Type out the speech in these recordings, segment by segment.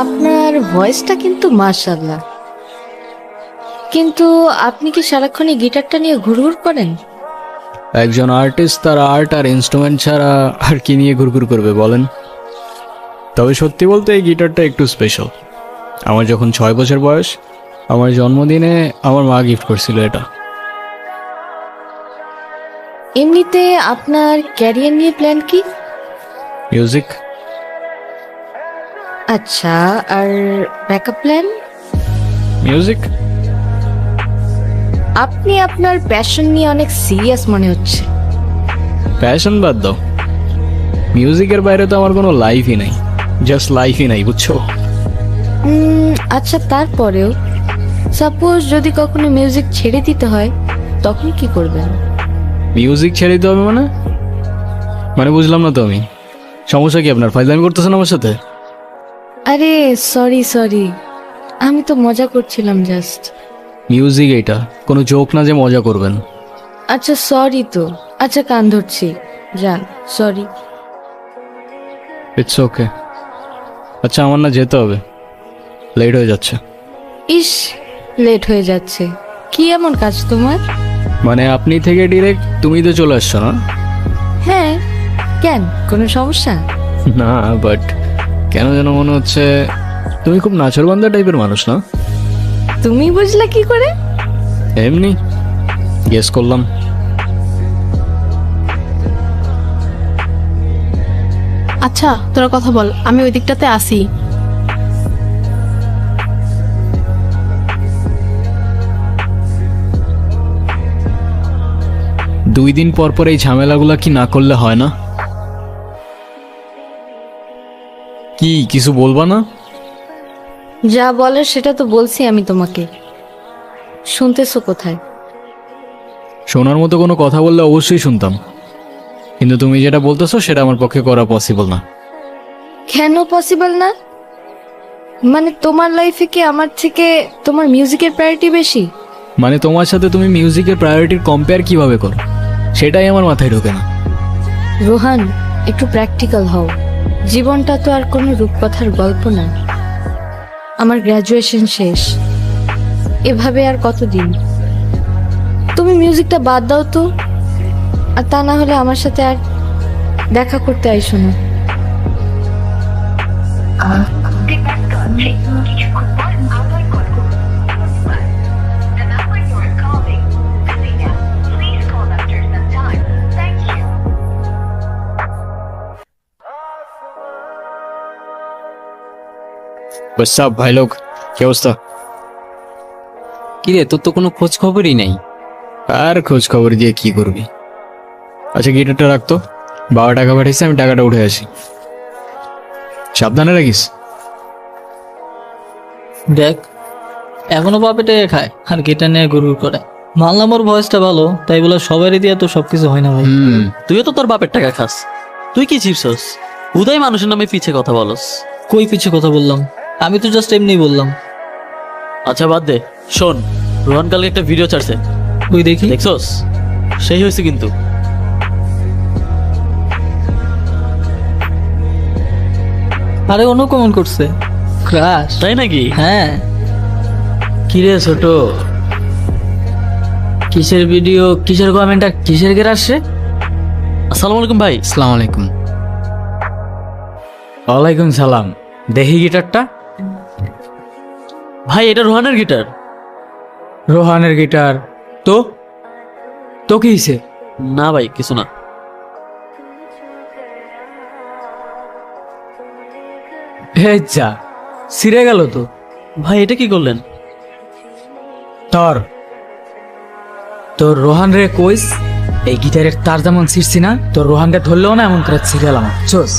আপনার ভয়েসটা কিন্তু মাশাআল্লাহ, কিন্তু আপনি কি সারাক্ষণ এই গিটারটা নিয়ে ঘুরঘুর করেন? একজন আর্টিস্ট তার আর্ট আর ইনস্ট্রুমেন্ট ছাড়া আর কি নিয়ে ঘুরঘুর করবে বলেন? তবে সত্যি বলতে এই গিটারটা একটু স্পেশাল। আমার যখন 6 বছর বয়স, আমার জন্মদিনে আমার মা গিফট করছিল এটা। এমনিতে আপনার ক্যারিয়ার নিয়ে প্ল্যান কি? মিউজিক। আচ্ছা, আর ব্যাকআপ প্ল্যান? মিউজিক। আপনি আপনার প্যাশন নিয়ে অনেক সিরিয়াস মনে হচ্ছে। প্যাশন বাদ দাও, মিউজিকের বাইরে তো আমার কোনো লাইফই নাই, জাস্ট লাইফই নাই, বুঝছো? আচ্ছা, তারপরেও সাপোজ যদি কখনো মিউজিক ছেড়ে দিতে হয় তখন কি করবেন? মিউজিক ছেড়ে দিতে হবে মানে? মানে বুঝলাম না তো আমি। সমস্যা কি আপনার? ফাইজলামি করতেছেন আমার সাথে? আরে সরি সরি, আমি তো মজা করছিলাম জাস্ট। মিউজিক এটা কোনো জোক না যে মজা করবেন। আচ্ছা সরি তো, আচ্ছা কান ধরছি, যান, সরি। It's okay. আচ্ছা আমার না যেতে হবে, লেট হয়ে যাচ্ছে। ইস, লেট হয়ে যাচ্ছে? কি এমন কাজ তোমার? মানে আপনি থেকে ডিরেক্ট তুমি তো চলে আসছো না? হ্যাঁ, কেন, কোনো সমস্যা? না, বাট কেন যেন মনে হচ্ছে তুমি খুব নাচরবান্ধা টাইপের মানুষ না? তুমি বুঝলে কি করে? এমনি গেস করলাম। আচ্ছা তোরা কথা বল, আমি ওই দিকটাতে আসি। দুই দিন পর পর এই ঝামেলাগুলা কি না করলে হয় না? কি কিছু বলবা না? যা বলার সেটা তো বলছি আমি তোমাকে, শুনতেছো কোথায়? শোনার মতো কোনো কথা বললে অবশ্যই শুনতাম, কিন্তু তুমি যেটা বলতেছো সেটা আমার পক্ষে করা পসিবল না। কেন পসিবল না? মানে তোমার লাইফে কি আমার থেকে তোমার মিউজিকের প্রায়োরিটি বেশি? মানে তোমার সাথে তুমি মিউজিকের প্রায়োরিটির কম্পেয়ার কিভাবে করো সেটাই আমার মাথায় ঢোকে না। রোহান, একটু প্র্যাকটিক্যাল হও। জীবনটা তো আর কোনো রূপকথার গল্প না। আমার গ্র্যাজুয়েশন শেষ, এভাবে আর কতদিন? তুমি মিউজিকটা বাদ দাও তো, আর তা না হলে আমার সাথে আর দেখা করতে আইসো না। বস ভাই লোক, কি অবস্থা? কিরে, তোর তো কোনো খোঁজ খবরই নাই। আর খোঁজ খবর দিয়ে কি করবি? আচ্ছা গিটারটা রাখতো, বাবা টাকা পাঠিয়েছে, আমি টাকাটা উঠে আসি। সাবধানে রাখিস। দেখ, এখনো বাপেটে খায় আর গিটার নিয়ে গুরগুর করে। মানলাম ওর ভয়েসটা ভালো, তাই বলে সবারই দিয়ে তো সবকিছু হয় না ভাই। তুইও তো তোর বাপের টাকা খাস, তুই কি চিপসস? উদয় মানুষের নামে পিছে কথা বলস। কই পিছে কথা বললাম? আমি তো জাস্ট এমনি বললাম। আচ্ছা বাদ দে, শোন, রোহান কালকে একটা ভিডিও ছাড়ছে, তুই দেখি দেখছস? সেই হয়েছে কিন্তু। আরে অন্য কমেন্ট করছে, ক্রাশ। তাই নাকি? হ্যাঁ। কিরে ছোট, কিসের ভিডিও, কিসের কমেন্ট আর কিসের গের আসছে? আসসালামু আলাইকুম ভাই। আসসালামু আলাইকুম। ওয়ালাইকুম সালাম। দেখি গিটারটা। ভাই এটা রোহানের গিটার। রোহানের গিটার? তো তো কি হয়েছে? না ভাই কিছু না। হে যা, ছিঁড়ে গেল তো। ভাই এটা কি করলেন? তোর তোর রোহান রে কইস, এই গিটারের তার যেমন ছিঁড়ছি না, তোর রোহান রে ধরলেও না এমন করে ছিঁড়ে গেলাম। চোস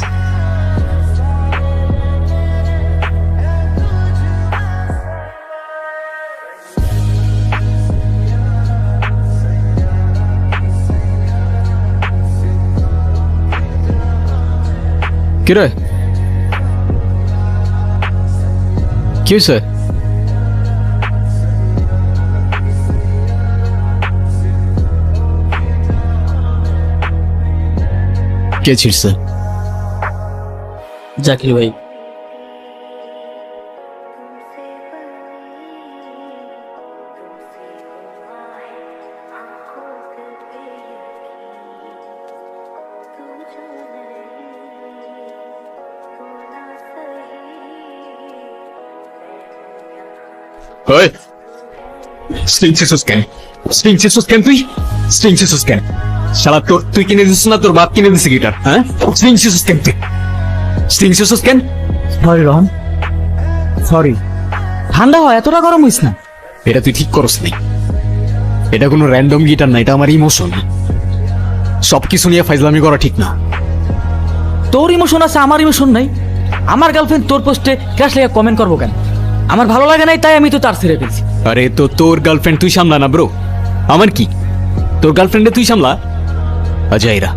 কি রে, কি হয়েছে? কে ছিড়ছে? জাকির ভাই। ওই স্ট্রিং ছিসুস কেন? স্ট্রিং ছিসুস কেন তুই? স্ট্রিং ছিসুস কেন? শালা তুই কিনে দিছিস না তোর বাপ কিনে দিছে গিটার? হ্যাঁ, স্ট্রিং ছিসুস কেন তুই? স্ট্রিং ছিসুস কেন? Sorry Rohan, sorry. ঠান্ডা হয়, এতটা গরম হইস না। এটা তুই ঠিক করস নাই। এটা কোনো র্যান্ডম গিটার না, এটা আমার ইমোশন। সবকিছু নিয়ে ফাইজলামি করা ঠিক না। তোর ইমোশন আছে, আমার ইমোশন নাই। আমার গার্লফ্রেন্ড তোর পোস্টে ক্রাশ লেগে কমেন্ট করবো কেন? আমার ভালো লাগে নাই, তাই আমি তো তার ছেড়ে ফেলছি। আরে তো তোর গার্লফ্রেন্ড তুই সামলা না ব্রো, আমার কি? তোর গার্লফ্রেন্ডে তুই সামলা। আজাইরা